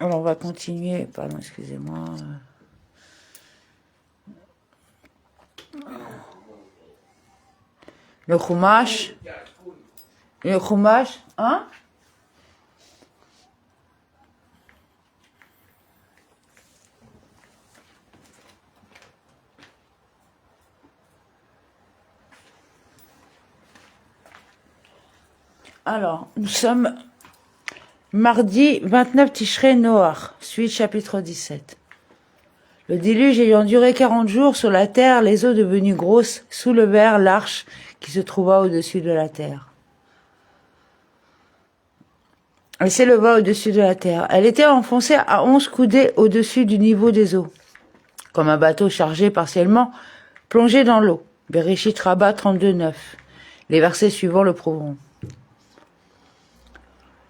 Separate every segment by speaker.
Speaker 1: Alors on va continuer, pardon, excusez-moi. Le Chumash. Le Chumash, hein? Alors, nous sommes mardi 29 Tishrei Noach, suite chapitre 17. Le déluge ayant duré 40 jours sur la terre, les eaux devenues grosses soulevèrent l'arche qui se trouva au-dessus de la terre. Elle s'éleva au-dessus de la terre. Elle était enfoncée à 11 coudées au-dessus du niveau des eaux, comme un bateau chargé partiellement plongé dans l'eau. Bereshit Rabbah 32:9. Les versets suivants le prouveront.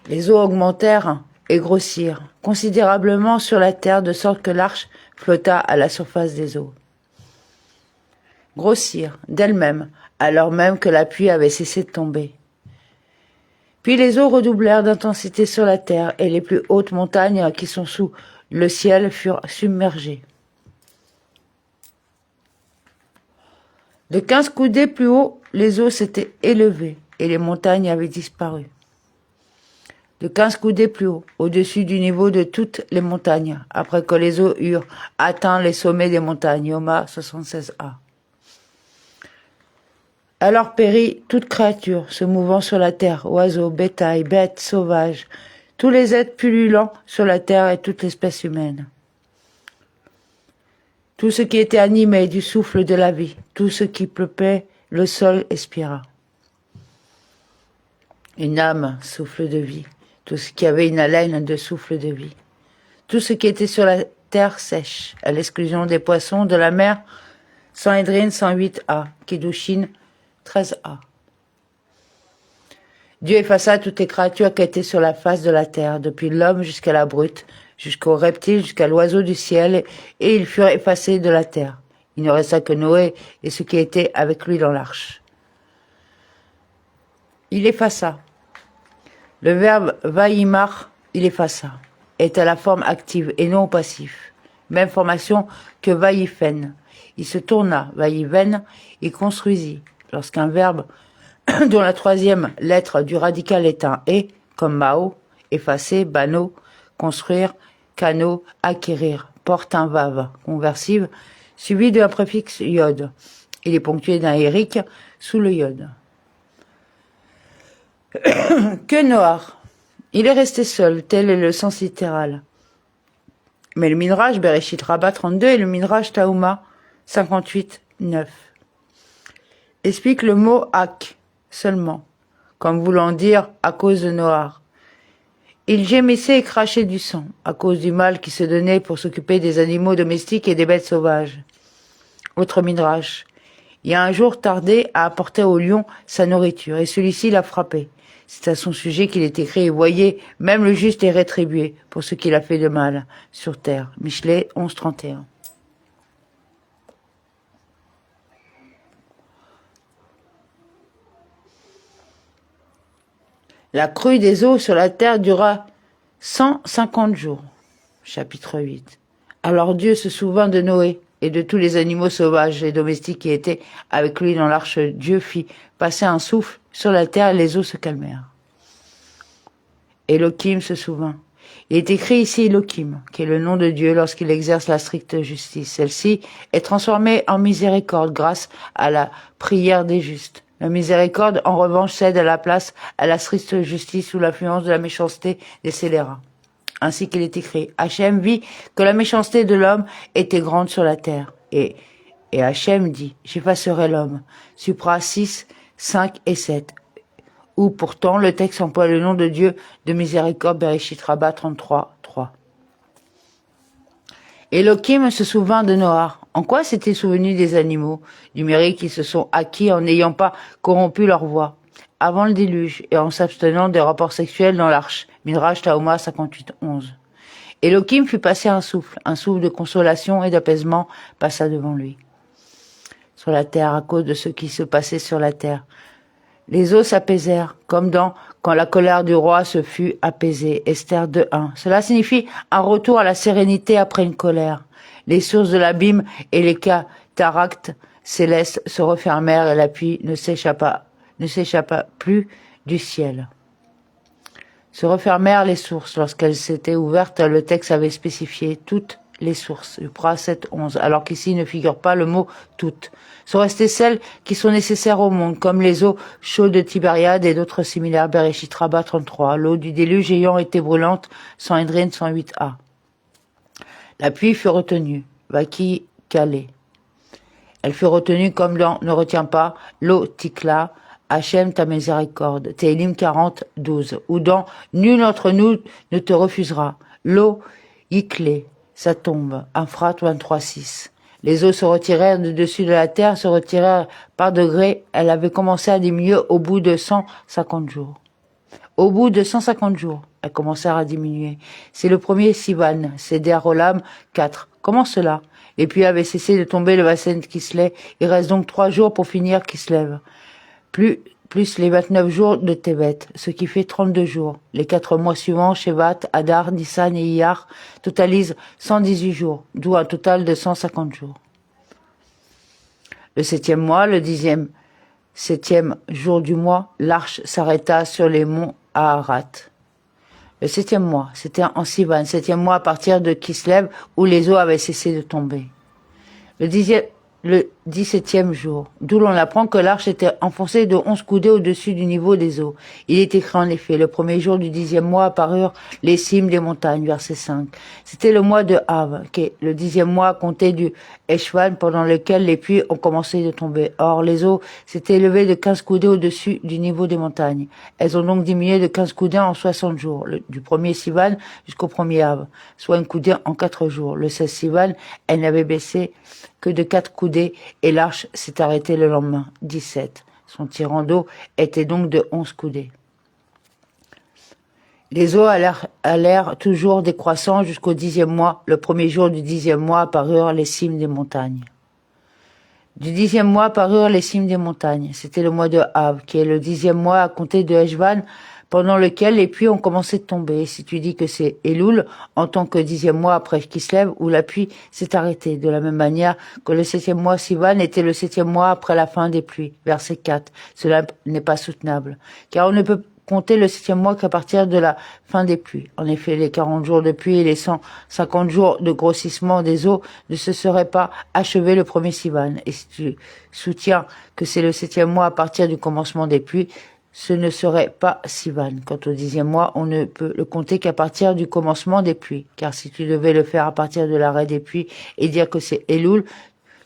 Speaker 1: Les eaux augmentèrent et grossirent considérablement sur la terre, de sorte que l'arche flotta à la surface des eaux. Grossirent d'elles-mêmes, alors même que la pluie avait cessé de tomber. Puis les eaux redoublèrent d'intensité sur la terre, et les plus hautes montagnes qui sont sous le ciel furent submergées. De 15 coudées plus haut, les eaux s'étaient élevées, et les montagnes avaient disparu. De 15 coudées plus haut, au-dessus du niveau de toutes les montagnes, après que les eaux eurent atteint les sommets des montagnes. Yoma 76a. Alors périt toute créature se mouvant sur la terre, oiseaux, bétail, bêtes, sauvages, tous les êtres pullulants sur la terre et toute l'espèce humaine. Tout ce qui était animé du souffle de la vie, tout ce qui peuplait le sol expira. Une âme, souffle de vie. Tout ce qui avait une haleine de souffle de vie. Tout ce qui était sur la terre sèche, à l'exclusion des poissons de la mer, Sanhedrin 108a, Kiddushin 13a. Dieu effaça toutes les créatures qui étaient sur la face de la terre, depuis l'homme jusqu'à la brute, jusqu'au reptile, jusqu'à l'oiseau du ciel, et ils furent effacés de la terre. Il ne resta que Noé et ceux qui étaient avec lui dans l'arche. Il effaça. Le verbe vaïmar, il effaça, est à la forme active et non au passif. Même formation que vaïfen. Il se tourna, vaïven, il construisit. Lorsqu'un verbe dont la troisième lettre du radical est un et, comme mao, effacer, bano, construire, cano, acquérir, porte un vav, conversive, suivi d'un préfixe yod. Il est ponctué d'un éric sous le yod. Que Noach, il est resté seul, tel est le sens littéral. Mais le Midrash Bereshit Rabbah 32 et le Midrash Taouma 58:9 explique le mot ak seulement, comme voulant dire à cause de Noach. Il gémissait et crachait du sang, à cause du mal qui se donnait pour s'occuper des animaux domestiques et des bêtes sauvages. Autre Midrash. Il y a un jour tardé à apporter au lion sa nourriture, et celui-ci l'a frappé. C'est à son sujet qu'il est écrit, voyez, même le juste est rétribué pour ce qu'il a fait de mal sur terre. Michelet 11:31. La crue des eaux sur la terre dura 150 jours. Chapitre 8. Alors Dieu se souvint de Noé et de tous les animaux sauvages et domestiques qui étaient avec lui dans l'arche. Dieu fit passer un souffle sur la terre et les eaux se calmèrent. Elohim se souvint. Il est écrit ici Elohim, qui est le nom de Dieu lorsqu'il exerce la stricte justice. Celle-ci est transformée en miséricorde grâce à la prière des justes. La miséricorde, en revanche, cède à la place à la stricte justice sous l'influence de la méchanceté des scélérats. Ainsi qu'il est écrit, Hachem vit que la méchanceté de l'homme était grande sur la terre. Et Hachem dit, j'effacerai l'homme. Supra 6, 5 et 7. Où pourtant le texte emploie le nom de Dieu de miséricorde, Bereshit Rabbah 33:3. Elohim se souvint de Noach. En quoi s'était souvenu des animaux, du mérite qu'ils se sont acquis en n'ayant pas corrompu leur voix, avant le déluge et en s'abstenant des rapports sexuels dans l'arche, Midrash Taouma 58:11. Elohim fut passé un souffle de consolation et d'apaisement passa devant lui. Sur la terre, à cause de ce qui se passait sur la terre, Les eaux s'apaisèrent, comme dans quand la colère du roi se fut apaisée. Esther 2:1. Cela signifie un retour à la sérénité après une colère. Les sources de l'abîme et les cataractes célestes se refermèrent et la pluie ne s'échappa plus du ciel. Se refermèrent les sources. Lorsqu'elles s'étaient ouvertes, le texte avait spécifié toutes les sources. Upra 7:11, alors qu'ici ne figure pas le mot toutes. Sont restées celles qui sont nécessaires au monde, comme les eaux chaudes de Tibériade et d'autres similaires. Bereshit Rabbah 33. L'eau du déluge ayant été brûlante, Sanhédrin 108a. La pluie fut retenue. Vaki Kalé. Elle fut retenue comme dans Ne retiens pas, l'eau Tikla, Hachem ta miséricorde, Télim 40:12, ou dans Nul d'entre nous ne te refusera, l'eau Iklé, ça tombe, Infrat 23:6. Les eaux se retirèrent de dessus de la terre, se retirèrent par degrés, elle avait commencé à diminuer au bout de 150 jours. Au bout de 150 jours, elles commencèrent à diminuer. C'est le premier Sivan, Seder Olam 4. Comment cela? Les pluies avaient cessé de tomber le bassin de Kislev. Il reste donc 3 jours pour finir Kislev. Plus les 29 jours de Tevet, ce qui fait 32 jours. Les 4 mois suivants, Shevat, Adar, Nissan et Iyar, totalisent 118 jours, d'où un total de 150 jours. Le 7e mois, le 7e jour du mois, l'arche s'arrêta sur les monts Aharat. Le 7e mois, c'était en Sivan, 7e mois à partir de Kislev, où les eaux avaient cessé de tomber. Le 17e jour, d'où l'on apprend que l'arche était enfoncée de 11 coudées au-dessus du niveau des eaux. Il est écrit en effet, le premier jour du 10e mois apparurent les cimes des montagnes, verset 5. C'était le mois de Av, qui est le 10e mois compté du Eshvan, pendant lequel les pluies ont commencé de tomber. Or, les eaux s'étaient élevées de 15 coudées au-dessus du niveau des montagnes. Elles ont donc diminué de 15 coudées en 60 jours, du 1er Sivan jusqu'au 1er Av, soit une coudée en 4 jours. Le 16 Sivan, elle n'avait baissé que de 4 coudées et l'arche s'est arrêtée le lendemain, 17. Son tirant d'eau était donc de 11 coudées. Les eaux allèrent toujours décroissant jusqu'au 10e mois. Le premier jour du 10e mois apparurent les cimes des montagnes. Du 10e mois apparurent les cimes des montagnes. C'était le mois de Av, qui est le 10e mois à compter de Eshvan, pendant lequel les pluies ont commencé de tomber. Si tu dis que c'est Elul, en tant que 10e mois après Kislev, où la pluie s'est arrêtée, de la même manière que le 7e mois Sivan était le 7e mois après la fin des pluies. Verset 4. Cela n'est pas soutenable, car on ne peut compter le 7e mois qu'à partir de la fin des pluies. En effet, les 40 jours de pluie et les 150 jours de grossissement des eaux ne se seraient pas achevés le premier Sivan. Et si tu soutiens que c'est le 7e mois à partir du commencement des pluies, ce ne serait pas Sivan. Quant au 10e mois, on ne peut le compter qu'à partir du commencement des pluies. Car si tu devais le faire à partir de l'arrêt des pluies et dire que c'est Elul,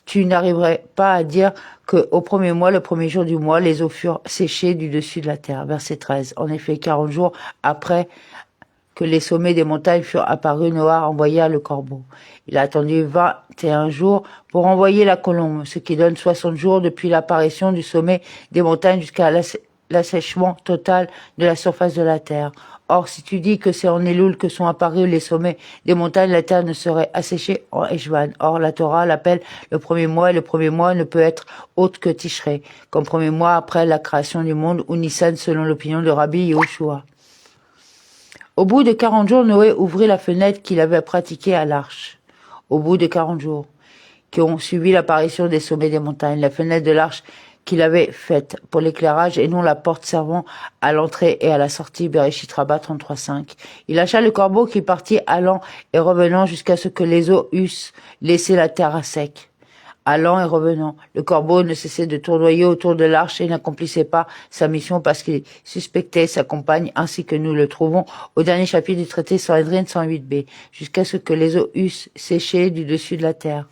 Speaker 1: tu n'arriverais pas à dire que au premier mois, le premier jour du mois, les eaux furent séchées du dessus de la terre. Verset 13. En effet, 40 jours après que les sommets des montagnes furent apparus, Noah envoya le corbeau. Il a attendu 21 jours pour envoyer la colombe, ce qui donne 60 jours depuis l'apparition du sommet des montagnes jusqu'à l'assèchement total de la surface de la terre. Or, si tu dis que c'est en Elul que sont apparus les sommets des montagnes, la terre ne serait asséchée en Eshvan. Or, la Torah l'appelle le premier mois, et le premier mois ne peut être autre que Tishrei, comme premier mois après la création du monde, ou Nissan selon l'opinion de Rabbi Yehoshua. Au bout de 40 jours, Noé ouvrit la fenêtre qu'il avait pratiquée à l'arche. Au bout de 40 jours, qui ont suivi l'apparition des sommets des montagnes, la fenêtre de l'arche qu'il avait faite pour l'éclairage et non la porte servant à l'entrée et à la sortie, Bereshit Rabbah 33:5. Il lâcha le corbeau qui partit allant et revenant jusqu'à ce que les eaux eussent laissé la terre à sec. Allant et revenant, le corbeau ne cessait de tournoyer autour de l'arche et n'accomplissait pas sa mission parce qu'il suspectait sa compagne, ainsi que nous le trouvons au dernier chapitre du traité Sanhédrin 108b, jusqu'à ce que les eaux eussent séché du dessus de la terre.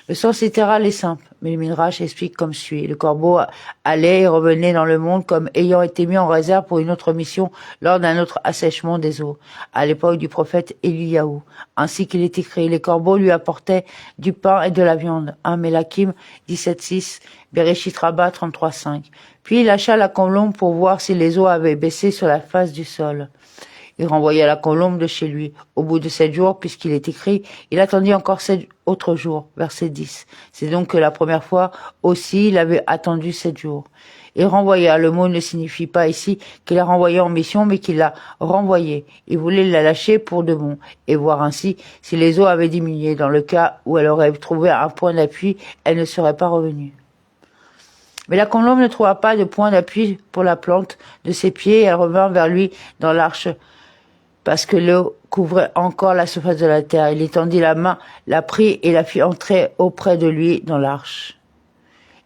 Speaker 1: Le sens littéral est simple, mais le Midrash explique comme suit. Le corbeau allait et revenait dans le monde comme ayant été mis en réserve pour une autre mission lors d'un autre assèchement des eaux, à l'époque du prophète Eliyahu. Ainsi qu'il est écrit, les corbeaux lui apportaient du pain et de la viande. 1 Mélakim 17:6, Bereshit Rabbah 33:5. Puis il lâcha la colombe pour voir si les eaux avaient baissé sur la face du sol. Il renvoya la colombe de chez lui. Au bout de 7 jours, puisqu'il est écrit, il attendit encore 7 autres jours. Verset 10. C'est donc que la première fois aussi, il avait attendu 7 jours. Il renvoya. Le mot ne signifie pas ici qu'il a renvoyé en mission, mais qu'il l'a renvoyé. Il voulait la lâcher pour de bon, et voir ainsi si les eaux avaient diminué. Dans le cas où elle aurait trouvé un point d'appui, elle ne serait pas revenue. Mais la colombe ne trouva pas de point d'appui pour la plante de ses pieds, et elle revint vers lui dans l'arche, parce que l'eau couvrait encore la surface de la terre. Il étendit la main, la prit et la fit entrer auprès de lui dans l'arche.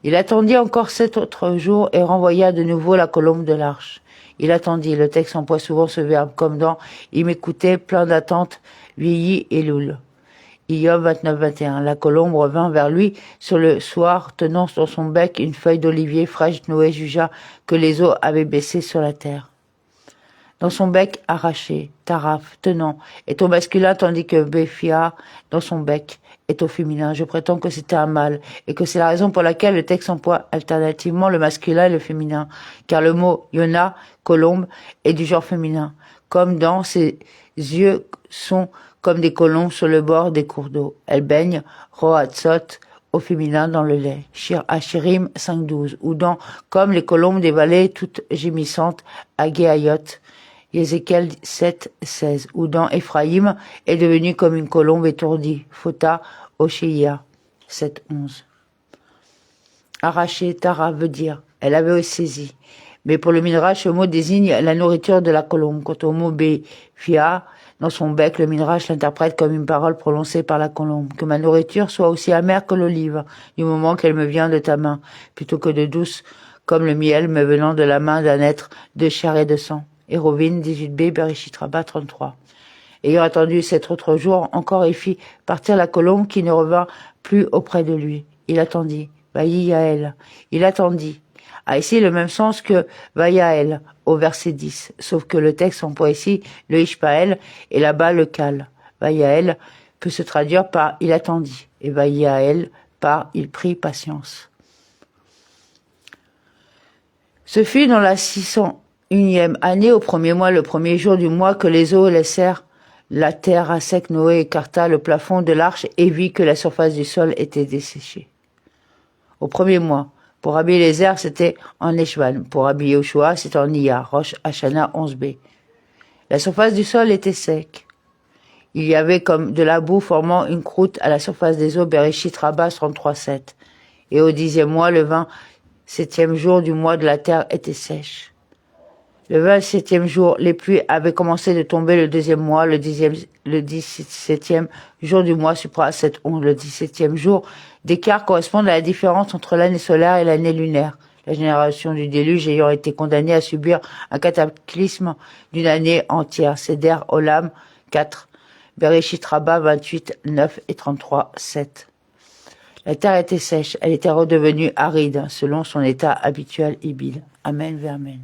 Speaker 1: Il attendit encore 7 autres jours et renvoya de nouveau la colombe de l'arche. Il attendit. Le texte emploie souvent ce verbe comme dans « il m'écoutait, plein d'attente, vieilli et loul ». Hiob 29-21. La colombe revint vers lui sur le soir, tenant dans son bec une feuille d'olivier fraîche. Noé jugea que les eaux avaient baissé sur la terre. Dans son bec arraché, taraf, tenant, est au masculin, tandis que béphia, dans son bec, est au féminin. Je prétends que c'était un mâle, et que c'est la raison pour laquelle le texte emploie alternativement le masculin et le féminin, car le mot yona, colombe, est du genre féminin, comme dans ses yeux sont comme des colombes sur le bord des cours d'eau. Elle baigne, roatzot, au féminin dans le lait. Achirim 5.12, ou dans comme les colombes des vallées toutes gémissantes, Agéayot, Ézéchiel 7.16, ou dans Éphraïm est devenu comme une colombe étourdie, Phota, Oshéia 7.11. Arracher, Tara veut dire, elle avait saisi. Mais pour le Midrash, ce mot désigne la nourriture de la colombe. Quant au mot Béphia, dans son bec, le Midrash l'interprète comme une parole prononcée par la colombe. Que ma nourriture soit aussi amère que l'olive, du moment qu'elle me vient de ta main, plutôt que de douce, comme le miel me venant de la main d'un être de chair et de sang. Hérovine 18b, Bereshit Rabbah 33. Ayant attendu 7 autres jours, encore il fit partir la colombe qui ne revint plus auprès de lui. Il attendit. Vaï Yael. Il attendit. A ici le même sens que Vaïael au verset 10, sauf que le texte emploie ici le Ishpael et là-bas le Kal. Vaïael peut se traduire par il attendit et Vaïael par il prit patience. Ce fut dans la 601e année, au premier mois, le premier jour du mois, que les eaux laissèrent la terre à sec. Noé écarta le plafond de l'arche et vit que la surface du sol était desséchée. Au premier mois. Pour Rabbi Eliezer, c'était en Eshvan. Pour Rabbi Yoshua, c'était en Iyar, Rosh Hashanah 11b. La surface du sol était sec. Il y avait comme de la boue formant une croûte à la surface des eaux, Bereshit Rabbah 33.7. Et au 10e mois, le 27e jour du mois de la terre était sèche. Le 27e jour, les pluies avaient commencé de tomber le 2e mois, le 17e jour du mois supra 7-11. Le 17e jour d'écart correspond à la différence entre l'année solaire et l'année lunaire. La génération du déluge ayant été condamnée à subir un cataclysme d'une année entière. Seder Olam 4. Bereshit Rabbah 28, 9 et 33, 7. La terre était sèche, elle était redevenue aride, selon son état habituel Ibil. Amen, Amen.